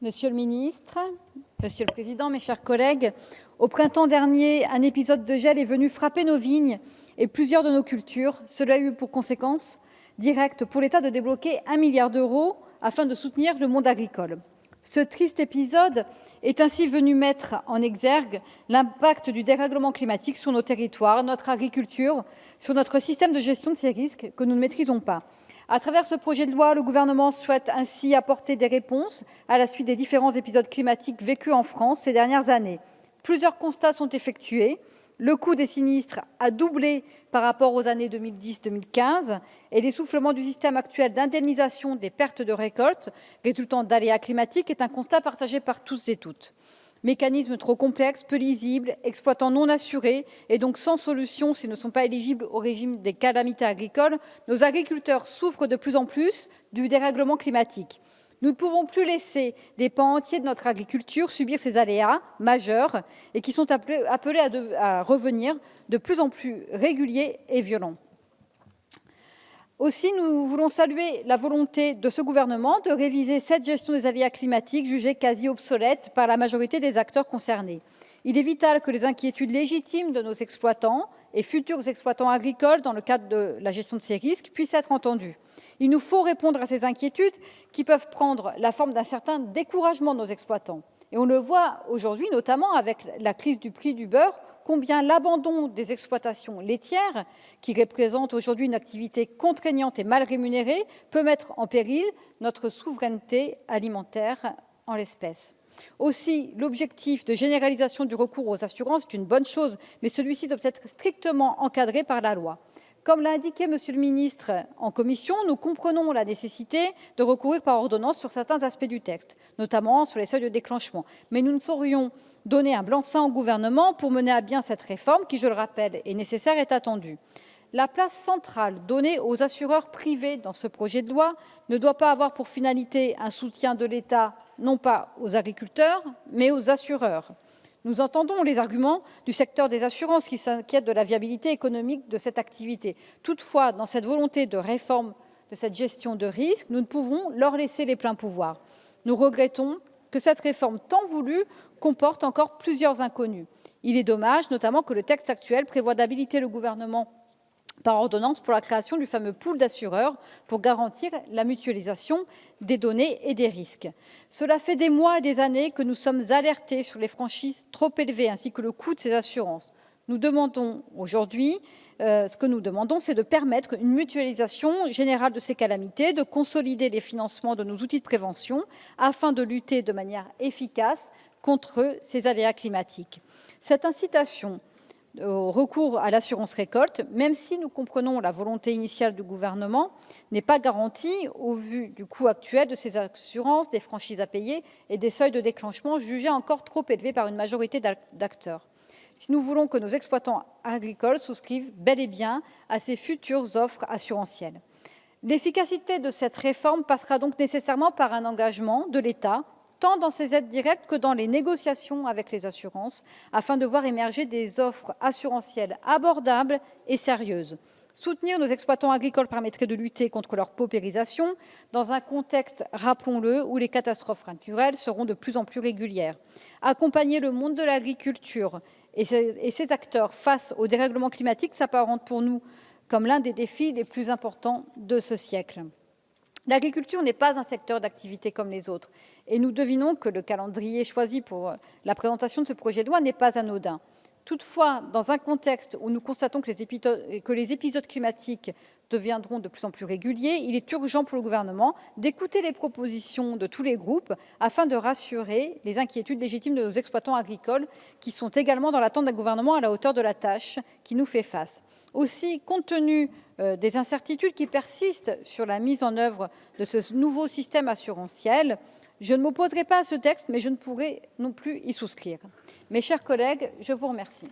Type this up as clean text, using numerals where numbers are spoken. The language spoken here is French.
Monsieur le ministre, Monsieur le Président, mes chers collègues, au printemps dernier, un épisode de gel est venu frapper nos vignes et plusieurs de nos cultures. Cela a eu pour conséquence directe pour l'État de débloquer 1 milliard d'euros afin de soutenir le monde agricole. Ce triste épisode est ainsi venu mettre en exergue l'impact du dérèglement climatique sur nos territoires, notre agriculture, sur notre système de gestion de ces risques que nous ne maîtrisons pas. À travers ce projet de loi, le gouvernement souhaite ainsi apporter des réponses à la suite des différents épisodes climatiques vécus en France ces dernières années. Plusieurs constats sont effectués. Le coût des sinistres a doublé par rapport aux années 2010-2015 et l'essoufflement du système actuel d'indemnisation des pertes de récoltes résultant d'aléas climatiques est un constat partagé par tous et toutes. Mécanismes trop complexes, peu lisibles, exploitants non assurés et donc sans solution s'ils ne sont pas éligibles au régime des calamités agricoles, nos agriculteurs souffrent de plus en plus du dérèglement climatique. Nous ne pouvons plus laisser des pans entiers de notre agriculture subir ces aléas majeurs et qui sont appelés à revenir de plus en plus réguliers et violents. Aussi, nous voulons saluer la volonté de ce gouvernement de réviser cette gestion des aléas climatiques jugée quasi obsolète par la majorité des acteurs concernés. Il est vital que les inquiétudes légitimes de nos exploitants et futurs exploitants agricoles dans le cadre de la gestion de ces risques puissent être entendues. Il nous faut répondre à ces inquiétudes qui peuvent prendre la forme d'un certain découragement de nos exploitants. Et on le voit aujourd'hui, notamment avec la crise du prix du beurre, combien l'abandon des exploitations laitières, qui représentent aujourd'hui une activité contraignante et mal rémunérée, peut mettre en péril notre souveraineté alimentaire en l'espèce. Aussi, l'objectif de généralisation du recours aux assurances est une bonne chose, mais celui-ci doit être strictement encadré par la loi. Comme l'a indiqué Monsieur le ministre en commission, nous comprenons la nécessité de recourir par ordonnance sur certains aspects du texte, notamment sur les seuils de déclenchement. Mais nous ne saurions donner un blanc-seing au gouvernement pour mener à bien cette réforme qui, je le rappelle, est nécessaire et est attendue. La place centrale donnée aux assureurs privés dans ce projet de loi ne doit pas avoir pour finalité un soutien de l'État, non pas aux agriculteurs, mais aux assureurs. Nous entendons les arguments du secteur des assurances qui s'inquiètent de la viabilité économique de cette activité. Toutefois, dans cette volonté de réforme de cette gestion de risque, nous ne pouvons leur laisser les pleins pouvoirs. Nous regrettons que cette réforme tant voulue comporte encore plusieurs inconnues. Il est dommage, notamment, que le texte actuel prévoit d'habiliter le gouvernement par ordonnance pour la création du fameux pool d'assureurs pour garantir la mutualisation des données et des risques. Cela fait des mois et des années que nous sommes alertés sur les franchises trop élevées ainsi que le coût de ces assurances. Nous demandons aujourd'hui, c'est de permettre une mutualisation générale de ces calamités, de consolider les financements de nos outils de prévention afin de lutter de manière efficace contre ces aléas climatiques. Cette incitation au recours à l'assurance récolte, même si nous comprenons la volonté initiale du gouvernement, n'est pas garantie au vu du coût actuel de ces assurances, des franchises à payer et des seuils de déclenchement jugés encore trop élevés par une majorité d'acteurs. Si nous voulons que nos exploitants agricoles souscrivent bel et bien à ces futures offres assurantielles. L'efficacité de cette réforme passera donc nécessairement par un engagement de l'État tant dans ses aides directes que dans les négociations avec les assurances, afin de voir émerger des offres assurantielles abordables et sérieuses. Soutenir nos exploitants agricoles permettrait de lutter contre leur paupérisation dans un contexte, rappelons-le, où les catastrophes naturelles seront de plus en plus régulières. Accompagner le monde de l'agriculture et ses acteurs face au dérèglement climatique s'apparente pour nous comme l'un des défis les plus importants de ce siècle. L'agriculture n'est pas un secteur d'activité comme les autres et nous devinons que le calendrier choisi pour la présentation de ce projet de loi n'est pas anodin. Toutefois, dans un contexte où nous constatons que les épisodes climatiques deviendront de plus en plus réguliers, il est urgent pour le gouvernement d'écouter les propositions de tous les groupes afin de rassurer les inquiétudes légitimes de nos exploitants agricoles qui sont également dans l'attente d'un gouvernement à la hauteur de la tâche qui nous fait face. Aussi, compte tenu des incertitudes qui persistent sur la mise en œuvre de ce nouveau système assurantiel, je ne m'opposerai pas à ce texte, mais je ne pourrai non plus y souscrire. Mes chers collègues, je vous remercie.